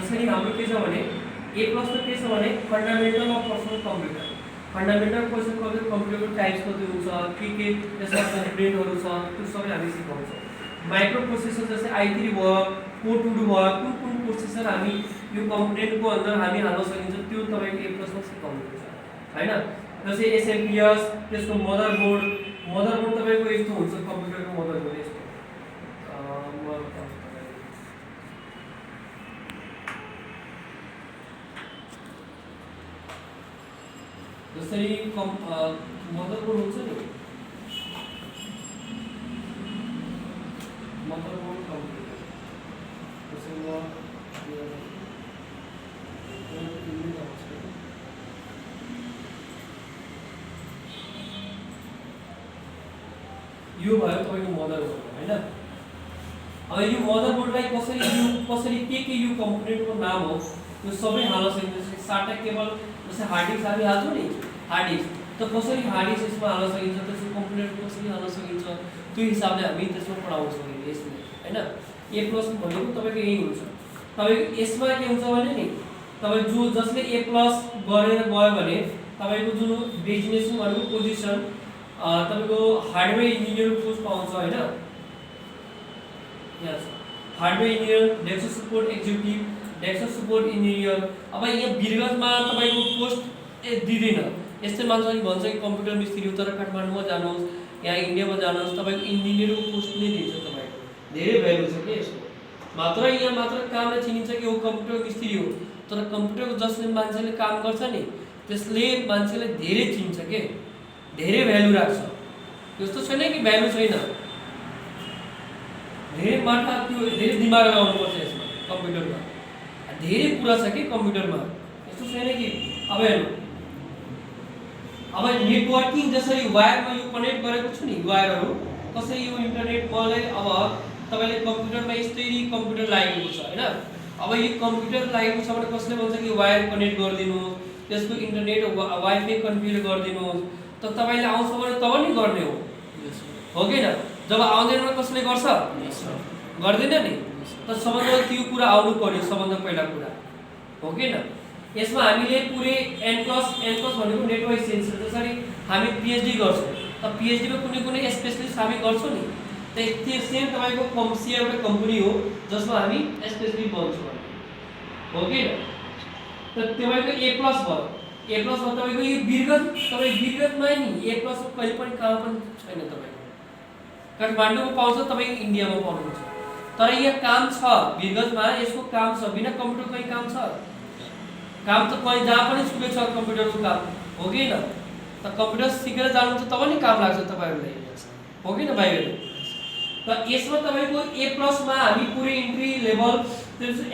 जसरी हाम्रो के छ भने A+ मा के छ भने fundamental of personal computer. Fundamental personal computer कम्प्युटरको टाइप्स कति हुन्छ, के त्यसमा कम्पोनेन्टहरु छ, त्यो सबै हामी सिकाउँछौँ। माइक्रो प्रोसेसर जस्तै i3 भयो, Core 2 भयो, कुन प्रोसेसर हामी यो कम्पोनेन्टको अन्डर हामी हाल्न सकिन्छ त्यो तपाईको A+ मा सिकाउनुहुन्छ हैन। जस्तै SMPS, त्यसको मदरबोर्ड तपाईको यस्तो हुन्छ, कम्प्युटरको मदरबोर्ड यस्तो जसरी मदरबोर्ड हुन्छ नि, मदरबोर्ड कम्प्युटर त्यसमा यो भयो तपाईको मदरबोर्ड हैन। अब यो मदरबोर्डलाई कसरी के यो कम्पोनेन्टको नाम हो यो सबै हाल्न सकिन्छ। साटा केबल जस्तै हार्ड डिस्क हामी हाल्छौँ नि, हार्ड डिस्क त कसरी हार्ड डिस्क यसमा हाल्न सकिन्छ, त्यसको कम्पोनेन्ट कसरी हाल्न सकिन्छ, त्यो हिसाबले हामी त्यसमा पढाउँछौँ यसले हैन। A+ भनेको तपाईको यही हुन्छ। तपाईको यसमा के हुन्छ भने नि, तपाई जसले A+ गरेर गयो भने तपाईको जुन डेजिग्नेसन भनेको पोजिसन तपाईको हार्डवेयर इन्जिनियर पोस्ट पाउँछ हैन। Yes, hardware engineer, desktop support executive, desktop support engineer. अब यहाँ बिरगंजमा तपाईको पोस्ट दिदैन। यस्तै मान्छेले भन्छ कि कम्प्युटर मिस्त्री हो तर काठमाडौँमा जानुहोस्, यहाँ इन्डियामा जानुहोस्, तपाईको इन्जिनियरको पोस्ट नै दिन्छ तपाईको। धेरै भ्यालु छ के यसको। मात्र यहाँ मात्र कामले चिनिन्छ कि हो कम्प्युटर मिस्त्री हो, तर कम्प्युटरको जसले मान्छेले काम गर्छ नि त्यसले मान्छेले धेरै चिन्छ के, धेरै भ्यालु राख्छ। त्यस्तो छैन कि भ्यालु छैन, धेरै माथा त्यो धेरै दिमाग लगाउनु पर्छ यसमा कम्प्युटरमा। धेरै कुरा छ कि कम्प्युटरमा, यस्तो छैन कि। अब हेर्नु, अब नेटवर्किङ जसरी वायरमा यो कनेक्ट गरेको छु नि, वायरहरु कसरी यो इन्टरनेट मलाई अब तपाईले कम्प्युटरमा यस्तरी कम्प्युटर लागेको छ हैन। अब यो कम्प्युटर लागेको छ भने कसले भन्छ कि वायर कनेक्ट गरिदिनुहोस्, त्यसको इन्टरनेट वाइफाई कन्फिगर गरिदिनुहोस्, त तपाईले आउँछ भने तब नि गर्ने हो कि हैन। जब आउँदैन कसले गर्छ, गर्दैन नि, त सबभन्दा त्यो कुरा आउनु पर्यो, सबभन्दा पहिला कुरा हो कि हैन। यसमा हामीले पुरै N+ भनेको नेटवर्क सेन्सर जसरी हामी पीएचडी गर्छौं, त पीएचडी मा कुनै स्पेशलिस्ट हामी गर्छौं नि, त त्यो सेम तपाईको कम्सिया एउटा कम्पनी हो जसमा हामी स्पेशलिस्ट बन्छौं हो कि हैन। त तपाईको A+ भयो, A+ मा तपाईको यो बिरगंजमा नि A+ कहिले पनि काम पनि छैन तपाईको। काठमाडौँमा पाउँछ, तपाईको इन्डियामा पाउनुहुन्छ, तर यहाँ काम छ बिरगंजमा, यसको काम छ। बिना कम्प्युटर कहीं काम छ, काम त कहीं जहाँ पनि छुटे छ कम्प्युटरको काम हो कि हैन। त कम्प्युटर सिकेर जानुहुन्छ तब नि काम लाग्छ तपाईहरुलाई हो कि हैन भाइहरु। त यसमा तपाईको A+ मा हामी पुरै इन्ट्री लेभल त्यसो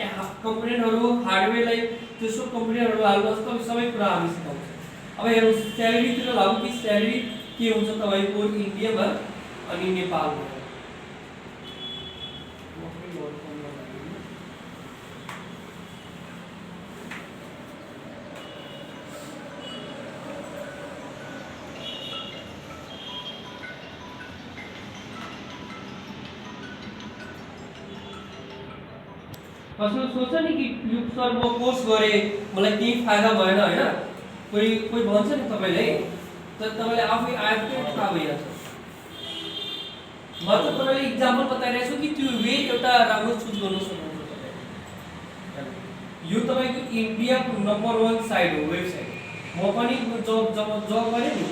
कम्पोनेन्टहरु हार्डवेयरलाई त्यसो कम्प्युटरहरु हाल्नु त सबै कुरा हामी सिकाउँछौँ। अब हेर्नु स्यालेरी तिर लागु कि स्यालेरी के हुन्छ तपाईको इन्डियामा अनि नेपालमा। कसले सोच्छ नि कि यो सर म कोर्स गरे मलाई केही फाइदा भएन हैन, कोही भन्छ नि तपाईलाई, त तपाईले आफै आफै थाहा भइहाल्छ। म त तपाईलाई एक्जाम्पल बताइरहेको छु कि त्यो वे एउटा राम्रो चुज गर्न सक्नुहुन्छ तपाईले। यो तपाईको इन्डियाको नम्बर 1 साइट हो, वेबसाइट। म पनि जब गरे नि,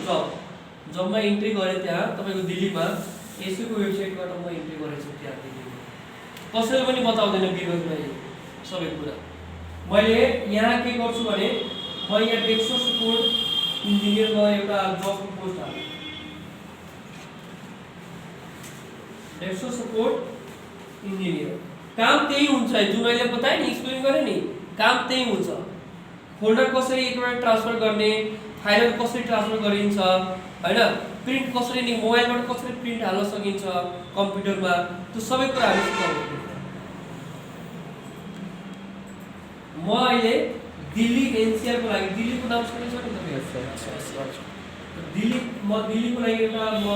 जबमा इन्ट्री गरे त्यहाँ तपाईको दिल्लीमा यसैको वेबसाइटबाट म इन्ट्री गरेछु त्यहाँ दिल्लीमा। कसैले पनि बताउँदैन बिरगंजमा सबै कुरा। मैले यहाँ के गर्छु भने म यहाँ डेस्कटप सपोर्ट इन्जिनियरमा एउटा जबको पोस्ट हाल्छु। डेस्कटप सपोर्ट इन्जिनियर काम त्यही हुन्छ, जुन मैले बताए नि, एक्सप्लेन गरे नि, काम त्यही हुन्छ। फोल्डर कसरी एकबाट ट्रान्सफर गर्ने, फाइलहरु कसरी ट्रान्सफर गरिन्छ हैन, प्रिन्ट कसरी नि मोबाइलबाट कसरी प्रिन्ट हाल्न सकिन्छ कम्प्युटरमा, त्यो सबै कुरा हामी सिकाउँछौँ। म अहिले दिल्ली एनसीआर को लागि, दिल्लीको नाम सुनेछ नि तपाईहरु? दिल्लीको लागि एउटा म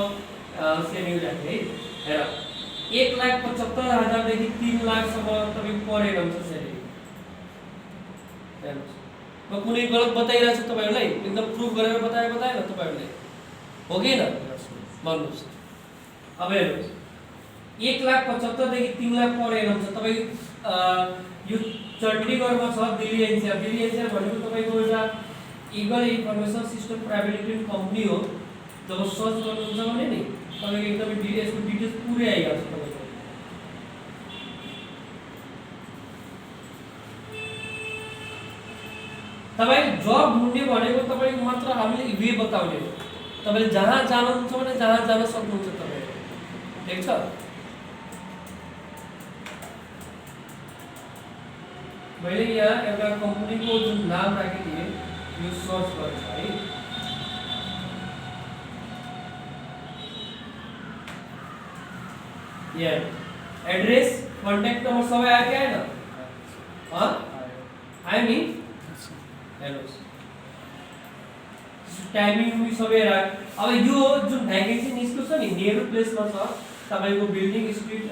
सेन्डिङ राखे है। हेर 1,75,000 देखि 3 लाख सम्म तपाईको पर एनम छ सेलेरी। हेर्नुहोस् म कुनै गलत बताइरहेको छु तपाईँहरूलाई एकदम प्रुफ गरेर बताएन तपाईँहरूले हो कि होइन भन्नुहोस् अब हेर्नुहोस् 1,75,000 देखि 3 लाख पर एनम छ तपाईँ यो चण्डीगढमा छ दिल्ली एनसीआर भनेको तपाईँको एउटा eagle information system private limited company हो जब सर्च गर्नुहुन्छ भने नि तपाईँको एकदमै यसको डिटेल्स पुरै आइहाल्छ तपाईँको तपाईँ जब ढुन्ने भनेको तपाईँको मात्र हामीले वे बताउने हो तपाईँले जहाँ जानुहुन्छ भने जहाँ जान सक्नुहुन्छ तपाईँ ठिक छ मैले यहाँ एउटा कम्पनीको जुन नाम राखिदिएँ यो सर्च गर्छ है यहाँ एड्रेस कन्ट्याक्ट नम्बर सबै आयो कि आएन आयो नि हेर्नुहोस् टाइमिङ पनि सबै आयो अब यो जुन भ्याकेन्सी निस्केको छ नि नेहरू प्लेसमा छ तपाईँको building street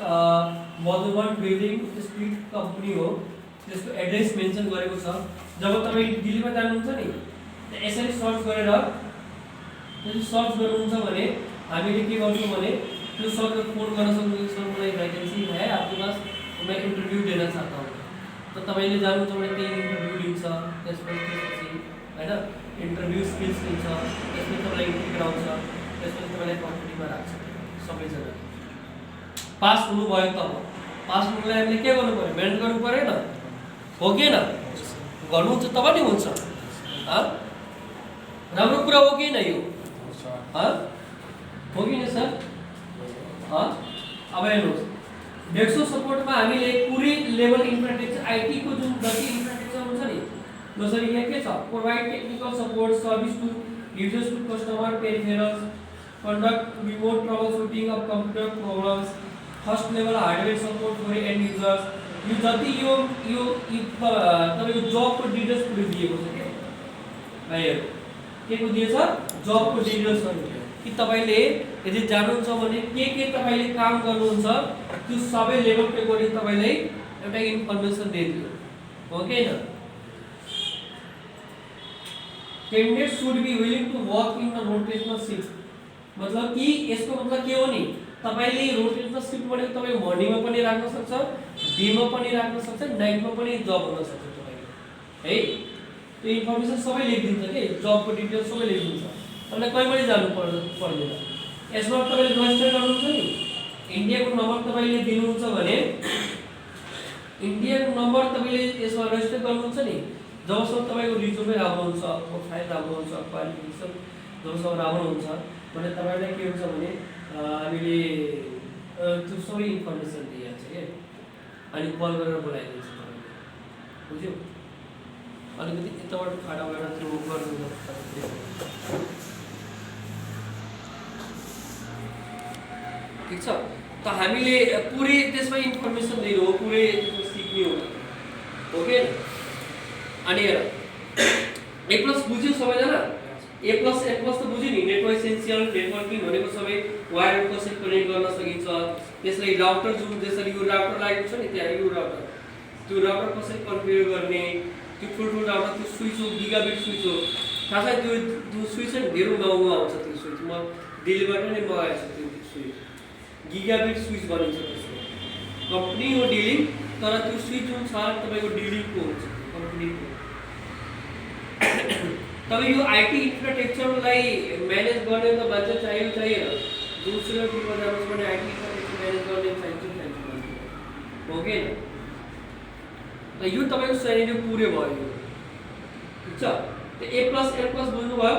Madhuban building street company हो त्यसको एड्रेस मेन्सन गरेको छ जब तपाईँ दिल्लीमा जानुहुन्छ नि यसरी सर्च गरेर त्यसरी सर्च गर्नुहुन्छ भने हामीले के गर्छौँ भने त्यो सरको फोन गर्न सक्नुहुन्छ सर मलाई भ्याकेन्सी है आपके पास मैं इन्टरभ्यू देना चाहता हूँ तो तपाईँले जानुहुन्छ भने त्यही इन्टरभ्यू लिन्छ त्यसपछि होइन इन्टरभ्यू स्किल्स लिन्छ त्यसपछि तपाईँलाई इन्टरभ्यू गराउँछ त्यसपछि तपाईँलाई कम्पनीमा राख्छ सबैजना पास हुनुभयो तब पास हुनुलाई हामीले के गर्नु पर्यो मेहनत गर्नु परेन हो कि होइन गर्नुहुन्छ तब नि हुन्छ राम्रो कुरा हो कि होइन यो हो कि सर अब हेर्नुहोस् 150 सपोर्टमा हामीले पुरै लेभल इन्फ्रास्ट्रक्चर आईटी को जुन जति इन्फ्रास्ट्रक्चर हुन्छ नि जसरी यहाँ के छ provide technical support service to users to customer peripherals conduct remote troubleshooting of computer problems first level hardware support for end users यो जति यो तपाईको जब को डिटेल्स पुरै दिएको छ के भाइहरु के को दिएको छ जब को डिटेल्सहरु कि तपाईले यदि जान्नुहुन्छ भने के तपाईले काम गर्नुहुन्छ त्यो सबै लेभल पे गरी तपाईलाई एउटा इन्फर्मेसन दिइदियो हो के हैन candidate should be willing to work in the rotational shift मतलब कि यसको मतलब के हो नि तपाईले रोटेशनल शिफ्ट भनेको तपाई मर्निङमा पनि राख्न सक्छ डेमा पनि राख्न सक्छ नाइटमा पनि जब हुन सक्छ तपाईले है त्यो इन्फर्मेसन सबै लेखिदिन्छ के जबको डिटेल्स सबै लेखिदिन्छ तपाईलाई कहीँ पनि जानु पर्दैन यसमा तपाईले रजिस्टर गर्नुहुन्छ नि इन्डियाको नम्बर तपाईले दिनुहुन्छ भने इन्डियाको नम्बर तपाईले यसमा रजिस्टर गर्नुहुन्छ नि जबसम्म तपाईको रिज्युमे राम्रो हुन्छ प्रोफाइल राम्रो हुन्छ क्वालिफिकेसन जबसम्म राम्रो हुन्छ भने तपाईलाई के हुन्छ भने हामीले त्यो सबै इन्फर्मेसन दिइहाल्छ के अनि कल गरेर बोलाइदिन्छ तपाईले बुझ्यो अलिकति यताबाट खाडा भएर त्यो गर्नु ठीक छ त हामीले पुरै त्यसमा इन्फर्मेसन दिनु हो पुरै सिक्ने हो ओके अनि हेर ए प्लस बुझ्यो सबैजना ए प्लस त बुझ्यो नि नेटवर्क एसेन्शियल नेटवर्किङ भनेको सबै वायर कसरी कनेक्ट गर्न सकिन्छ त्यसलाई राउटर जुन जसरी यो राउटर लागेको छ नि त्यहाँ यो राउटर त्यो राउटर कसरी कन्फिगर गर्ने त्यो ठुलो राउटर त्यो स्विच हो गिगाबिट स्विच हो थाहा छ त्यो स्विच नि धेरै महँगो आउँछ त्यो स्विच म दिल्लीबाट नै मगाएको छु त्यो स्विच गिगाबिट स्विच भनिन्छ त्यसको कम्पनी हो डिलिङ तर त्यो स्विच जुन छ तपाईको डिलिङको हुन्छ कम्पनीको तब यो आईटी इन्फ्रास्ट्रक्चरलाई म्यानेज गर्ने त मान्छे चाहिएन दूसरो टिममा जानुहोस् भने आईटी इन्फ्रास्ट्रक्चर म्यानेज गर्ने चाहिन्छ हो कि हैन त यो तपाईको सेलेरी पुरै भयो ठीक छ त ए प्लस बुझ्नु भयो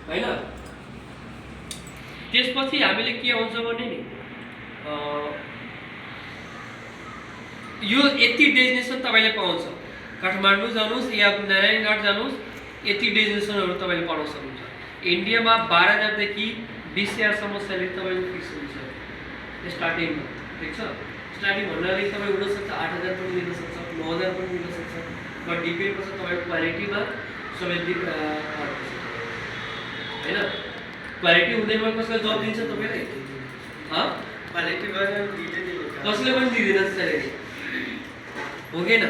हैन त्यसपछि हामीले के आउँछ भने नि यो यति डेजिनेसन तपाईले पाउँछ काठमाडौँ जानुस् या नारायणघाट जानुस् यति डेजिनेसनहरु तपाईले पाउन सक्नुहुन्छ इन्डियामा 12000 देखि 20000 सम्म सेलेरी तपाईको फिक्स हुन्छ स्टार्टिङमा ठीक छ स्टार्टिङ भन्नाले तपाई हुन सक्छ 8000 पनि लिन सक्छ 9000 पनि लिन सक्छ बट डिपेन्ड गर्छ तपाईको क्वालिटीमा सबै हैन क्वालिटी हुँदैमा कसले जब दिन्छ तपाईलाई क्वालिटी भएर कसले पनि दिदैन सेलेरी हो कि हैन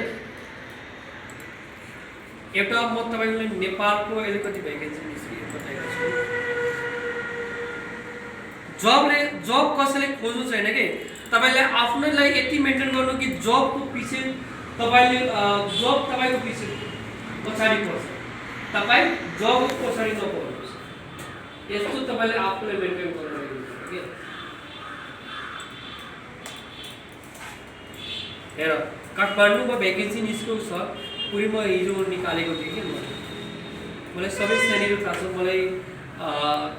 एउटा म तपाईलाई नेपालको अलिकति भ्याकेन्सी निस्किएको बताएको छु। जब कसैले खोज्नु छैन के तपाईले आफ्नैलाई यति मेन्टेन गर्नु कि जबको पछि तपाईले जब तपाईको पछि पछाडी पर्छ, तपाई जब पछाडी नपर्नुहोस्, यस्तो तपाईले आफूलाई मेन्टेन गर्न लाग्नुहुन्छ के। हेर काठमाडौँमा भ्याकेन्सी निस्केको छ, पुरै म हिजो निकालेको थिएँ कि मलाई सबै सानैहरू थाहा छ, मलाई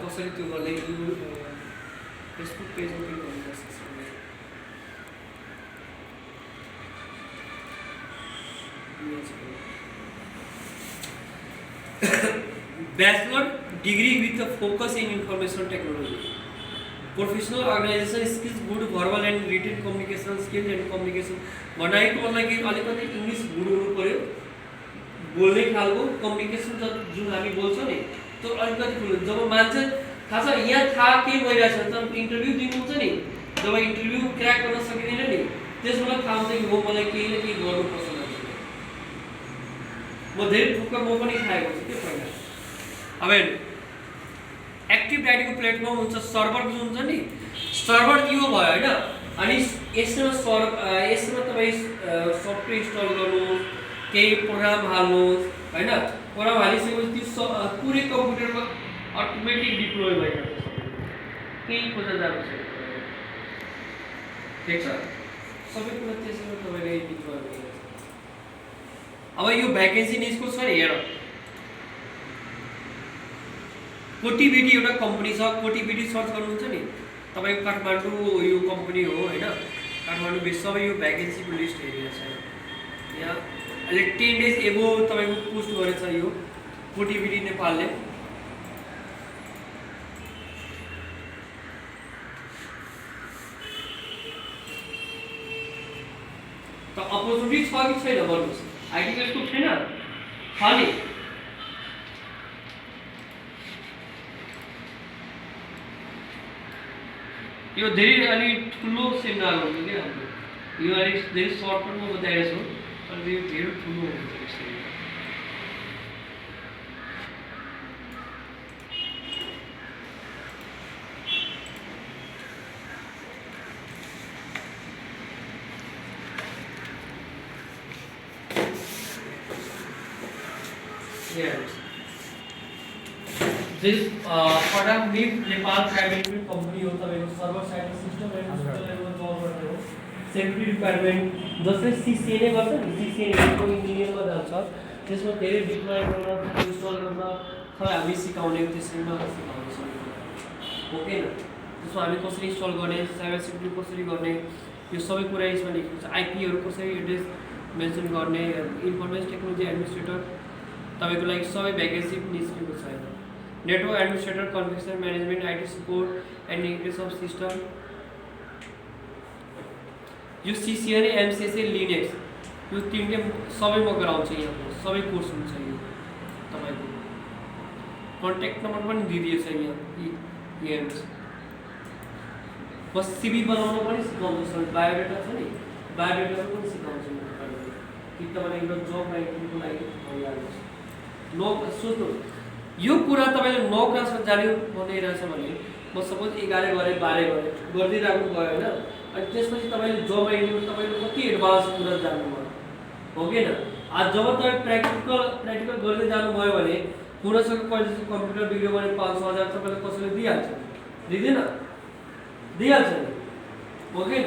कसरी त्यो गर्ने फेसबुक पेजमा पनि गर्नुपर्छ। Bachelor degree with a focus in information technology. Professional organization skills, good verbal and written communication skills and communication. बनाएको मतलब कि अलिकति इंग्लिश गुड हुनु पर्यो, बोल्ने खालको कम्युनिकेसन जुन हामी बोल्छौं नि त्यो अलिकति ठुलो। जब मान्छे थाहा छ यहाँ थाहा के भइरहेछ तर इन्टरभ्यु दिनुहुन्छ नि, जब इन्टरभ्यु क्र्याक गर्न सकिदैन नि त्यसबेला थाहा हुन्छ कि हो मलाई केही न केही गर्नुपर्छ। म धेरै ठुक्का म पनि खाएको छु के पहिला। अब एक्टिभ डाइरेक्टको प्लेटफर्म हुन्छ, सर्भर जुन हुन्छ नि सर्भर यो भयो हैन, अनि यसमा तपाई सफ्टवेयर इन्स्टल गर्नुहोस्, केही प्रोग्राम हाल्नुहोस् हैन, प्रोग्राम हालिसकेपछि त्यो पुरै कम्प्युटरमा अटोमेटिक डिप्लोय भइरहेको छ, केही खोज्न जानु छैन। ठीक छ, सबै कुरा त्यसैमा तपाईले डिप्लोय भइरहेको छ। अब यो भ्याकेन्सी निस्केको छ नि, हेर कोटिभिटी एउटा कम्पनी छ, कोटिभिटी सर्च गर्नुहुन्छ नि तपाईको काठमाडौँ यो कम्पनी हो हैन, काठमाडौँ बेस सबै यो भ्याकेन्सीको लिस्ट हेरेको छ। यहाँ अहिले 10 डेज एगो तपाईको पोस्ट गरेछ यो कोटिभिटी नेपालले। त अपर्चुनिटी छ कि छैन भन्नुस्? आईटी बेसको छैन खाली यो धेरै अलि ठुलो सेमिनार हुन्छ के हाम्रो, यो अलि धेरै सर्टकटमा बताएको छु, अनि यो धेरै ठुलो हुन्छ यसले। Yes. This product with Nepal Private Limited company हो, तपाईको server side system and system लेभलमा जब गर्ने हो। सेफ्टी रिक्वायरमेन्ट जस्तै सीसीएनए गर्छ नि, सीसीएनए को इन्जिनियरमा जान्छ, त्यसमा धेरै डिप्लोय गर्न इन्स्टल गर्न सबै हामी सिकाउने, त्यसैमा सिकाउने सबै ओके न। त्यसमा हामी कसरी इन्स्टल गर्ने, साइबर सिक्युरिटी कसरी गर्ने, यो सबै कुरा यसमा लेखेको छ। आईपीहरु कसरी एड्रेस मेन्सन गर्ने, इन्फर्मेसन टेक्नोलोजी एडमिनिस्ट्रेटर तपाईको लागि सबै भ्याकेन्सी निस्केको छ। Network administrator, configuration management, IT support and integration of system, यो सीसीएनए, एमसीएसए, लिनक्स यो तीनटे सबै म गराउँछु। यहाँ सबै कोर्स हुन्छ यो तपाईको। कन्ट्याक्ट नम्बर पनि दिदिएको छ यहाँ एएमएस। बस सीवी बनाउन पनि सिकाउँछु, बायोडाटा छ नि बायोडाटा पनि सिकाउँछु म तपाईलाई कि तपाईले एउटा जब राइटिङको लागि भइहाल्छ। सोच्नु यो कुरा तपाईले 9 क्लासमा जाने बनाइरहेछ भने म सपोज 11 गरे 12 गरे गर्दै राख्नु भयो हैन, अनि त्यसपछि तपाईले जब आइदिनु तपाईले कति एडभान्स कुरा जान्नु भयो हो कि न। आज जब तपाई प्र्याक्टिकल गर्दै जानु भयो भने पुरासँग कहिले कम्प्युटर बिग्रियो भने 500,000 तपाईले कसैले दिइहाल्छ, दिदैन दिइहाल्छ नि हो कि न।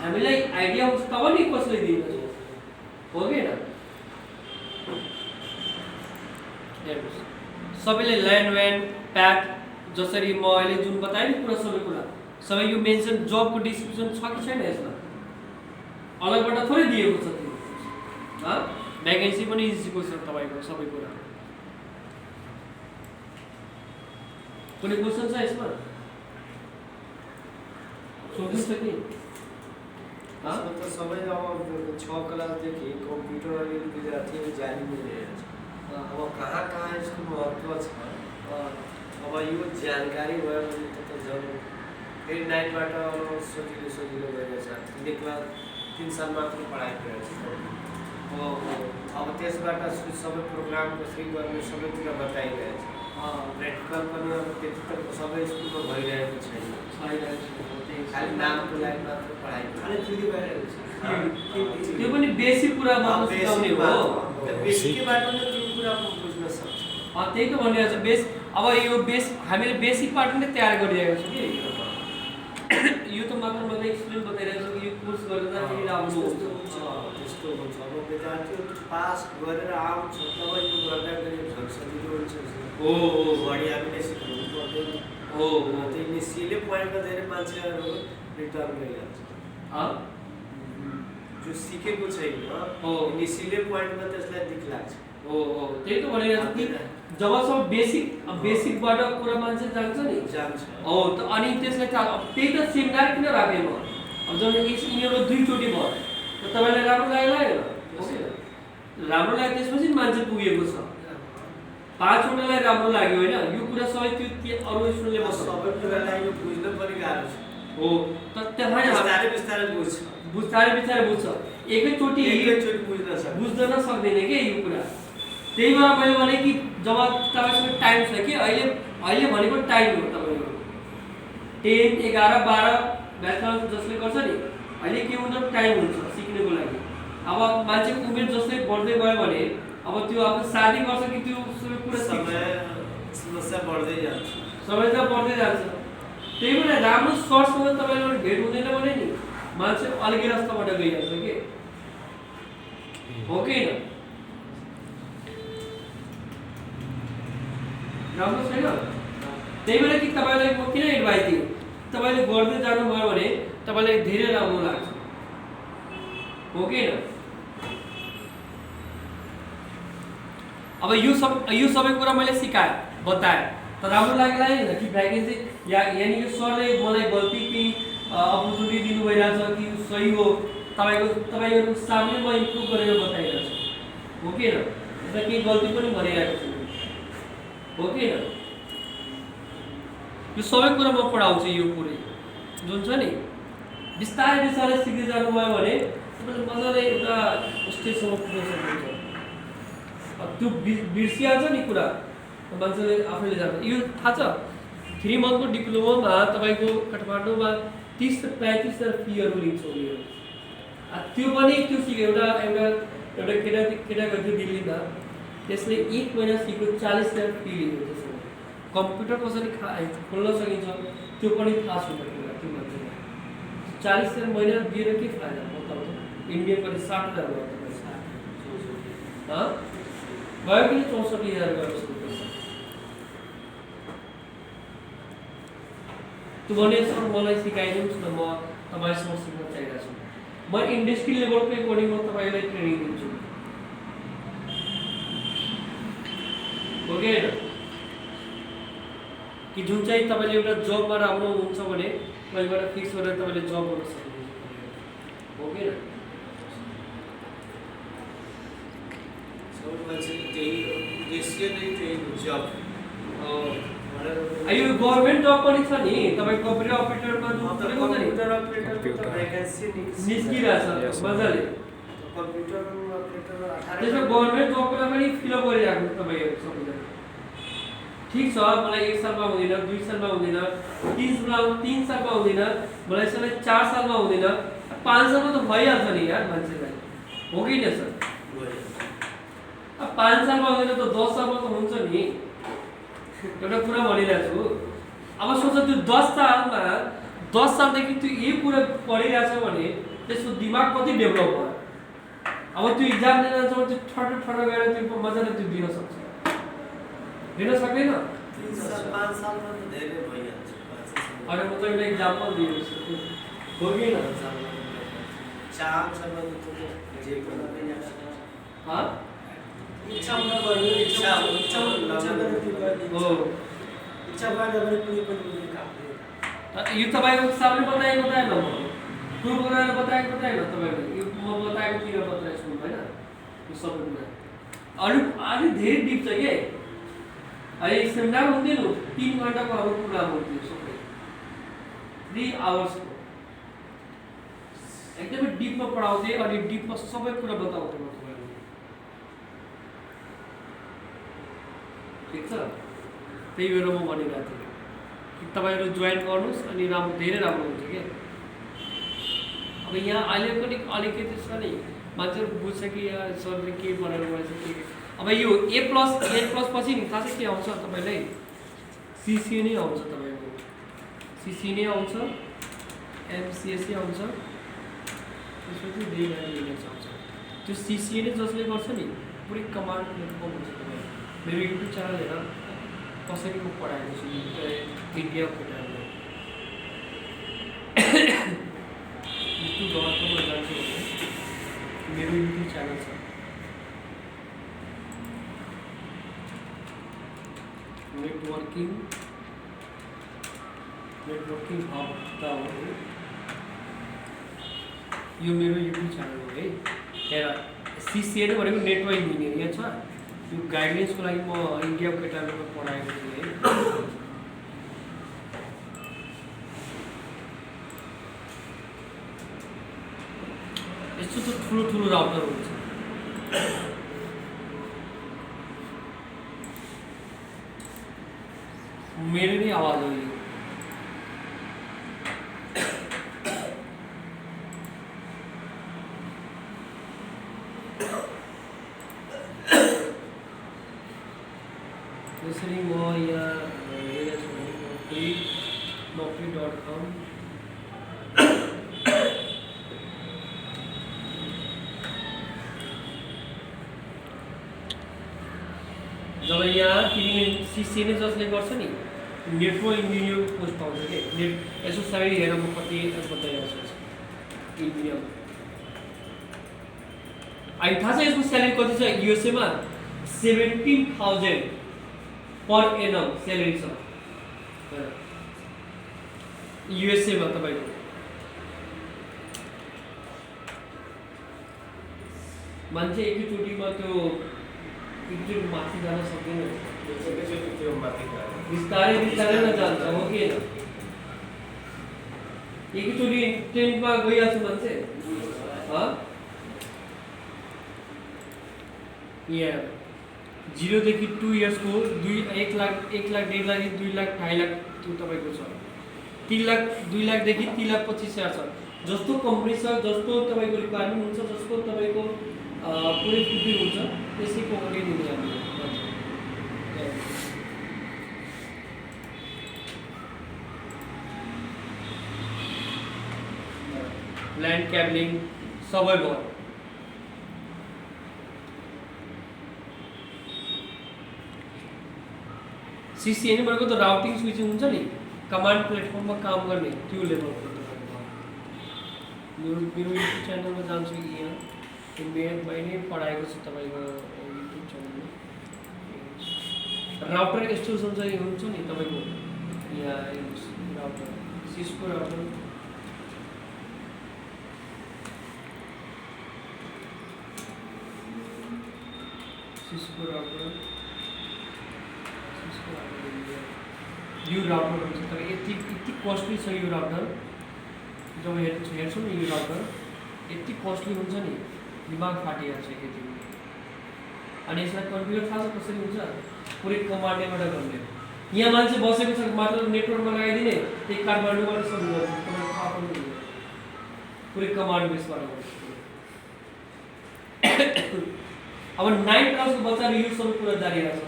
हामीलाई आइडिया हुन्छ तब नि कसैले दिन्छ हो कि न। सबैले ल्यान्ड व्यान प्याक जसरी म अहिले जुन बताएँ नि पुरा सबै कुरा सबै यो मेन्सन जबको डिस्क्रिप्सन छ कि छैन, यसमा अलगबाट थोरै दिएको छ त्यो भ्याकेन्सी पनि इजीको छ तपाईको सबै कुरा। कुनै क्वेशन छ यसमा? सोध्नु छ कि? यसमा त सबै अब 6 क्लासदेखि कम्प्युटर अनि विद्यार्थीहरू जानी नै रहेछ। अब कहाँ यसको महत्त्व छ, अब यो जानकारी भयो भने त जब फेरि 9बाट सजिलो भइरहेछ। 3 क्लास 3 साल मात्र पढाइ गरेछ। अब त्यसबाट सबै प्रोग्राम कसरी गर्ने सबै कुरा बताइरहेछ प्र्याक्टिकल पनि अब त्यति त सबै स्कुलमा भइरहेको छैन खालि नामको लागि मात्र पढाइ खालि थ्योरी भइरहेको छ त्यो पनि बेसिक कुरा मात्र सिकाउने हो बेसिकबाट नै त्यो कुरा बुझ्न सक्छ त्यही त भनिरहेको छ बेस अब यो बेस हामीले बेसिकबाट नै तयार गरिरहेको छौँ कि यो त मात्र मलाई एक्सप्लेन बताइरहेको छु कि यो कोर्स गर्दाखेरि राम्रो हुन्छ त्यस्तो हुन्छ अब विद्यार्थीहरू पास गरेर आउँछ तब यो गर्दाखेरि झन् सजिलो हुन्छ हो बढी हामीले सिकाउनु पर्दैन हो त्यो निस्किने पोइन्टमा धेरै मान्छेहरू रिटर्न गरिहाल्छ जो सिकेको छैन निस्किने पोइन्टमा त्यसलाई दिक्क लाग्छ हो त्यही त भनिरहेको छु कि जबसम्म बेसिकबाट कुरा मान्छे जान्छ नि जान्छ हो त अनि त्यसलाई त्यही त सेमिनार किन राखेँ म अब जब यिनीहरू दुईचोटि भयो त तपाईँलाई राम्रो लाग्यो राम्रो लाग्यो त्यसपछि मान्छे पुगेको छ 5 वटालाई राम्रो लाग्यो होइन यो कुरा सबै त्यो अरू स्टुडेन्टले सबै कुरालाई यो बुझ्न पनि गाह्रो छ हो त त्यहाँ बिस्तारै बिस्तारै बिस्तारै बुझ्छ एकैचोटि बुझ्न सक्दैन के यो कुरा त्यही भएर मैले भने कि जब तपाईँसँग टाइम छ कि अहिले भनेको टाइम हो तपाईँको 10, 11, 12 ब्याचलर जसले गर्छ नि अहिले के हुन्छ टाइम हुन्छ सिक्नको लागि अब मान्छेको उमेर जस्तै बढ्दै गयो भने अब त्यो आफ्नो शादी गर्छ कि त्यो सबै कुरा समस्या बढ्दै जान्छ त्यही भएर राम्रो सरसँग तपाईँलाई भेट हुँदैन भने नि मान्छे अलग्गै रास्ताबाट गइहाल्छ कि हो कि होइन राम्रो छैन त्यही भएर कि तपाईँलाई म किन एडभाइस दिएँ तपाईँले गर्दै जानुभयो भने तपाईँलाई धेरै राम्रो लाग्छ हो कि होइन अब यो सबै कुरा मैले सिकाएँ बताएँ त राम्रो लाग्ला होइन कि भ्याकेन्सी यानि यो सरले मलाई गल्ती कि अपर्च्युनिटी दिनु भइरहेछ कि सही हो तपाईँहरूको सामने म इम्प्रुभ गरेर बताइरहेको छु हो कि होइन यसमा केही गल्ती पनि भनिरहेको छु हो कि होइन यो सबै कुरा म पढाउँछु यो पुरै जुन छ नि बिस्तारै सिक्दै जानुभयो भने तपाईँले मजाले एउटा स्टेजसम्म पुग्न सक्नुहुन्छ त्यो बिर्सिहाल्छ नि कुरा मान्छेले आफैले जान्छ यो थाहा छ 3 मन्थको डिप्लोमामा तपाईँको काठमाडौँमा 30 से 35,000 फीहरू लिन्छ यो त्यो पनि त्यो सिक्यो एउटा केटा गयो दिल्लीमा त्यसले 1 महिना सिक्यो 40,000 फी लियो त्यसमा कम्प्युटर कसरी खोल्न सकिन्छ त्यो पनि थाहा छैन कुरा त्यो मान्छेलाई 40,000 महिना दिएर के फाइदा बताउँछ इन्डियन पनि 60,000 भयो भयो कि 64,000 गरेर सुरु गर्छ त्यो भने सर मलाई सिकाइदिनुहोस् न म तपाईँसँग सिक्न चाहिरहेको छु म इन्डस्ट्री लेभलकै कोडिङमा तपाईँलाई ट्रेनिङ दिन्छु हो कि होइन कि जुन चाहिँ तपाईँले एउटा जबमा राम्रो हुन्छ भने पहिलेबाट फिक्स गरेर तपाईँले जब गर्न सक्नुहुन्छ हो कि होइन यो गभर्मेन्ट जब पनि छ नि तपाईँ कम्प्युटर अपरेटरमा निस्किरहेछ मजाले त्यसमा गभर्मेन्ट जबको पनि फिलअप गरिराख्नु तपाईँहरू सबैजना ठिक छ मलाई 1 सालमा हुँदैन 2 सालमा हुँदैन 3 सालमा हुँदैन मलाई यसलाई 4 सालमा हुँदैन 5 सालमा त भइहाल्छ नि यार मान्छेलाई हो कि होइन सर 5 सालमा हुँदैन त 10 सालमा त हुन्छ नि एउटा कुरा भनिरहेको छु अब सोच त्यो 10 सालदेखि त्यो यही कुरा पढिरहेछ भने त्यसको दिमाग कति डेभलप भयो अब त्यो इक्जाम दिन जान्छ भने त्यो ठट्ट गएर त्यो मजाले त्यो दिन सक्छ दिन सक्दैन 5 सालमा त धेरै भइहाल्छ अरे म त एउटा इक्जाम्पल दिएको छु हो कि होइन 4 सालमा त जे पनि हाँ इच्छा हुन गयो इच्छा गरेर हो इच्छा गरेर कुनै पनि काम यो तपाईँको सामने बताएको बताएन म प्रुभ गरेर बताएको बताएन तपाईँले यो म बताएको किन बताएको छु होइन यो सबै कुरा अरू धेरै डिप छ के अहिले सेमिनार हुन्थ्यो नि 3 घण्टाको हाम्रो प्रोग्राम हुन्थ्यो सबै 3 आवर्सको एकदमै डिपमा पढाउँथे अनि डिपमा सबै कुरा बताउँथे म तपाईँलाई ठिक छ त्यही भएर म भनिरहेको थिएँ कि तपाईँहरू जोइन गर्नुहोस् अनि राम्रो धेरै राम्रो हुन्छ क्या अब यहाँ अहिले पनि अलिकति छ नि मान्छेहरू बुझ्छ कि यहाँ सरले के बनाएर गएछ के अब यो A+ पछि नि थाहा छ के आउँछ तपाईँलाई CCA नै आउँछ तपाईँको CCA नै आउँछ MCSE आउँछ त्यसपछि डेटा एनालिटिक्स आउँछ त्यो CCA नै जसले गर्छ नि पुरै कमान्ड प्लेटफर्म हुन्छ तपाईँ मेरो युट्युब च्यानल हेर कसरी म पढाएको छु इन्डिया केटाहरूलाई युट्युब.com जान्छु भने मेरो युट्युब च्यानल छ नेटवर्किङ हब त हो यो मेरो युट्युब च्यानल हो है हेर CCA नै भनेको नेटवर्क इन्जिनियर यहाँ छ यो गाइडलाइन्सको लागि म इन्डियाको केटाहरूमा पढाएको छु है यस्तो त ठुलो राउटर हुन्छ मेरो नै आवाज हो यो यसरी म यहाँ Naukri.com जब यहाँ तिमीले CCA नै जसले गर्छ नि नेटवर्क इन्जिनियरको पोस्ट पाउँछ कि यसो स्यालेरी हेरेर म कति बताइरहेको छु इन्डियामा अहिले थाहा छ यसको स्यालेरी कति छ USA मा 17,000 पर एनम स्यालेरी छ USA मा तपाईको मान्छे एकैचोटिमा त्यो एकचोटि माथि जान सक्दैन बिस्तारै नै जान्छ हो कि एकैचोटि 10 मा गइहाल्छ मान्छे यहाँ 0 देखि 2 इयर्सको 1 लाख 1 लाख 1.5 लाख 2 लाख 2.5 लाख त्यो तपाईँको छ 3 लाख 2 लाख देखि 3 लाख 25,000 छ जस्तो कम्पनी छ जस्तो तपाईँको रिक्वायरमेन्ट हुन्छ जस्तो तपाईँको पुरै फुलफिल हुन्छ त्यसैको अगाडि दिने हामीले ल्यान्ड क्याबलिङ सबै भयो CCA नै भनेको त राउटिङ स्विचिङ हुन्छ नि कमान्ड प्लेटफर्ममा काम गर्ने त्यो लेभलको मेरो युट्युब च्यानलमा जान्छु यहाँ मैले नै पढाएको छु तपाईँको युट्युब च्यानलमा राउटर एक्सटेन्सन चाहिँ हुन्छ नि तपाईँको यहाँ राउटर सिस्को राउटर यो राउटर हुन्छ तर यति कस्टली छ यो राउटर जब हेर्छु नि यो राउटर यति कस्टली हुन्छ नि दिमाग फाटिहाल्छ यति अनि यसलाई कन्फिगर थाहा छ कसरी हुन्छ पुरै कमान्डबाट गर्ने यहाँ मान्छे बसेको छ मात्र नेटवर्कमा लगाइदिने त्यही काठमाडौँबाट सुरु गर्छ तपाईँको थाहा पनि हुँदैन पुरै कमान्ड बेसबाट गर्छ अब 9 क्लासको बच्चाले यो सबै कुरा जारी राख्छ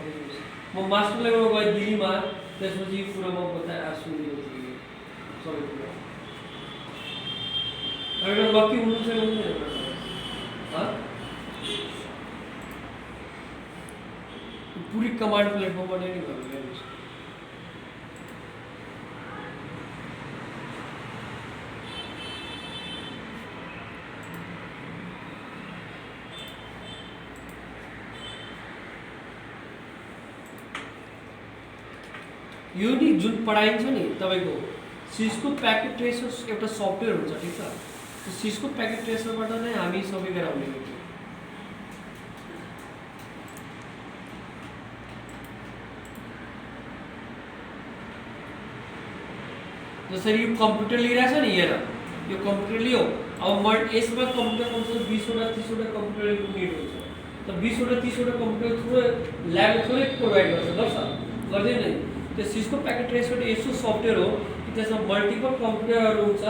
म मास्टर लेभलमा गएँ दिल्लीमा त्यसपछि यो कुरा म बताएर सुनिदिएको थिएँ सबै कुरा एउटा लक्की हुनु चाहिँ हुँदैन पुरै कमान्ड प्लेटफर्मबाट नै गर्नु यो नि जुन पढाइन्छ नि तपाईँको सिस्को प्याकेट ट्रेसर एउटा सफ्टवेयर हुन्छ ठिक छ त्यो सिस्को प्याकेट ट्रेसरबाट नै हामी सबै गराउने गर्छौँ जसरी यो कम्प्युटर लिइरहेछ नि हेर यो कम्प्युटर लियो अब म यसमा कम्प्युटर हुन्छ 20 वटा 30 वटा कम्प्युटर युनिट हुन्छ त 20 वटा 30 वटा कम्प्युटर थ्रु ल्याबले थोरै प्रोभाइड गर्छ गर्दैन नि। त्यो सिस्को प्याकेट ट्रेस एउटा यस्तो सफ्टवेयर हो कि त्यसमा मल्टिपल कम्प्युटरहरू हुन्छ।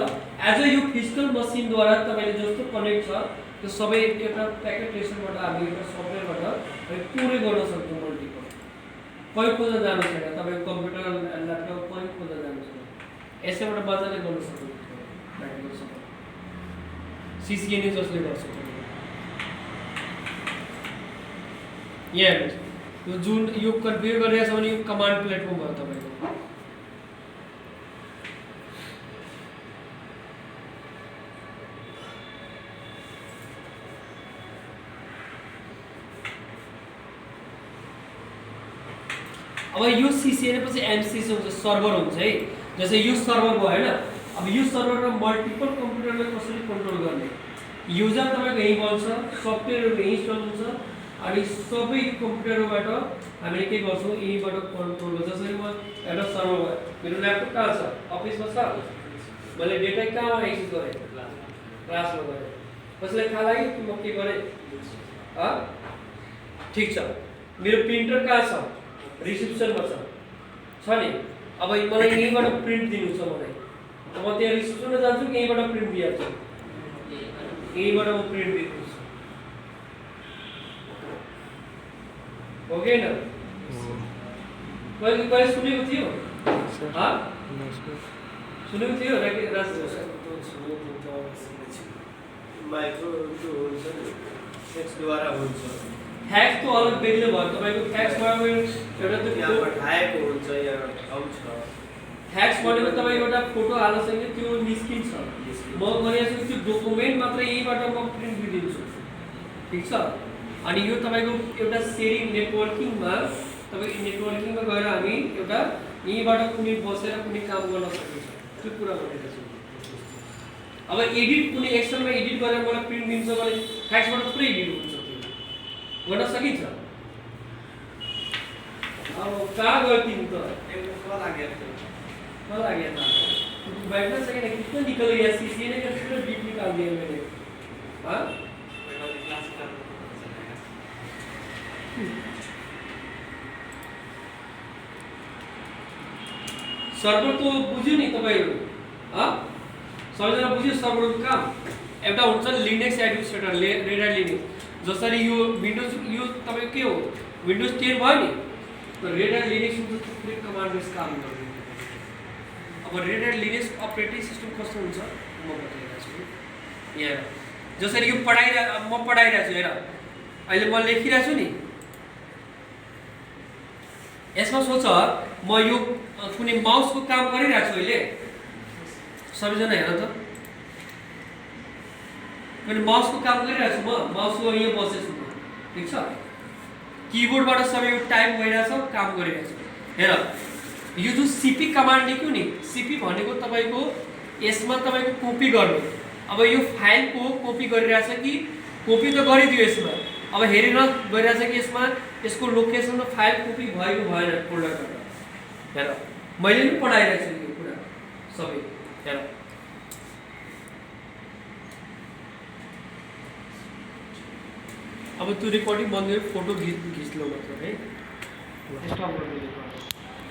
एज अ यो फिजिकल मसिनद्वारा तपाईँले जस्तो कनेक्ट छ त्यो सबै एउटा प्याकेट ट्रेसरबाट हामी एउटा सफ्टवेयरबाट हामी पुरै गर्न सक्छौँ मल्टिपल। कहीँ खोज्न जानु छैन तपाईँको कम्प्युटर ल्यापटप कहीँ खोज्न जानु छैन, यसैबाट मजाले गर्न सक्नुहुन्छ। सिसिएनए जसले गर्छ यहाँ हेर्नुहोस्, यो जुन यो कन्फिगर गरिरहेको छ भने यो कमान्ड प्लेटफर्म भयो तपाईँको। अब यो सिसिएनए पछि एमसिसी हुन्छ, सर्भर हुन्छ है। जस्तै यो सर्भर भयो होइन, अब यो सर्भरमा मल्टिपल कम्प्युटरलाई कसरी कन्ट्रोल गर्ने, युजर तपाईँको यहीँ बन्छ, सफ्टवेयरहरू यहीँ इन्स्टल हुन्छ, अनि सबै कम्प्युटरबाट हामीले के गर्छौँ यहीँबाट कन्ट्रोल गर्छ। जसरी म एउटा सर्भर भयो, मेरो ल्यापटप कहाँ छ, अफिसमा छ, मैले डेटा कहाँमा एक्सेस गरेँ, क्लासमा गरेँ, कसैलाई थाहा लाग्यो कि म के गरेँ, ठिक छ। मेरो प्रिन्टर कहाँ छ, रिसिप्सनमा छ नि। अब मलाई यहीँबाट प्रिन्ट दिनु छ मलाई, म त्यहाँ रिसिप्सनमा जान्छु कि यहीँबाट प्रिन्ट दिइहाल्छु, यहीँबाट म प्रिन्ट दिन्छु, हो कि होइन? कहिले कहिले सुनेको थियो, सुनेको थियो माइक्रो हुन्छ नि सेक्सद्वारा हुन्छ। ह्याक्स त अलग बेग्लै भयो तपाईँको। ह्याक्सबाट एउटा त्यो यहाँ पठाएको हुन्छ, यहाँ ठाउँ छ। ह्याक्स भनेको तपाईँको एउटा फोटो हाल्नसक्ने त्यो निस्किन्छ। म भनेको छु त्यो डकुमेन्ट मात्र यहीँबाट म प्रिन्ट दिइदिन्छु, ठिक छ। अनि यो तपाईँको एउटा सेयरिङ नेटवर्किङमा, तपाईँको नेटवर्किङमा गएर हामी एउटा यहीँबाट कुनै बसेर कुनै काम गर्न सकिन्छ, त्यो कुरा भनेको छु। अब एडिट कुनै एक्सलमा एडिट गरेर मलाई प्रिन्ट दिन्छ भने ह्याक्सबाट थुप्रै एडिट हुन्छ, त्यो गर्न सकिन्छ। अब कहाँ गयो तिमी त, कहाँ लाग्यो कहाँ लाग्यो त, बैठना चाहिए ना, कितना निकल गया सीसीएनए का पूरा डीप निकाल दिया मैंने। हाँ सर्भर तो बुझ्यो नि तपाईहरु, सबैजना बुझ्यो सर्भरको काम। एउटा हुन्छ लिनक्स एडमिनिस्ट्रेटर, रेड ह्याट लिनक्स। जसरी यो विन्डोज यो तपाईको के हो, विन्डोज 10 भयो नि, तो रेड ह्याट लिनक्स हुन्छ थुप्रै कमान्ड बेस काम गर्ने। अब रेड ह्याट लिनक्स अपरेटिङ सिस्टम कस्तो हुन्छ म बताइरहेको छु। यहाँ जसरी यो म पढाइरहेको छु, हेर अहिले म लेखिरहेको छु नि, यसमा सोच म यो कुनै माउसको काम गरिरहेको छु अहिले। सबैजना हेर त, मैले माउसको काम गरिरहेको छु, म माउसको यहाँ बसेछु, ठिक छ। किबोर्डबाट सबै यो टाइप भइरहेछ, काम गरिरहेको छु। हेर यो जो सीपी कमान्ड लेख्यो नि, सीपी भनेको तपाईको यसमा तपाईको कपी गर्नु। अब यो फाइलको कपी गरिरहेछ कि कपी त गरिदियो यसमा, अब हेरेर गइरहेछ कि यसमा यसको लोकेसन र फाइल कपी भएको भएन फोल्डरबाट। हेर मैले पनि पढाइरहेको छु यो कुरा सबै। हेर अब त्यो रेकर्डिङ बन्द गरेर फोटो खिच्लो मात्र है, स्टप गर्नु।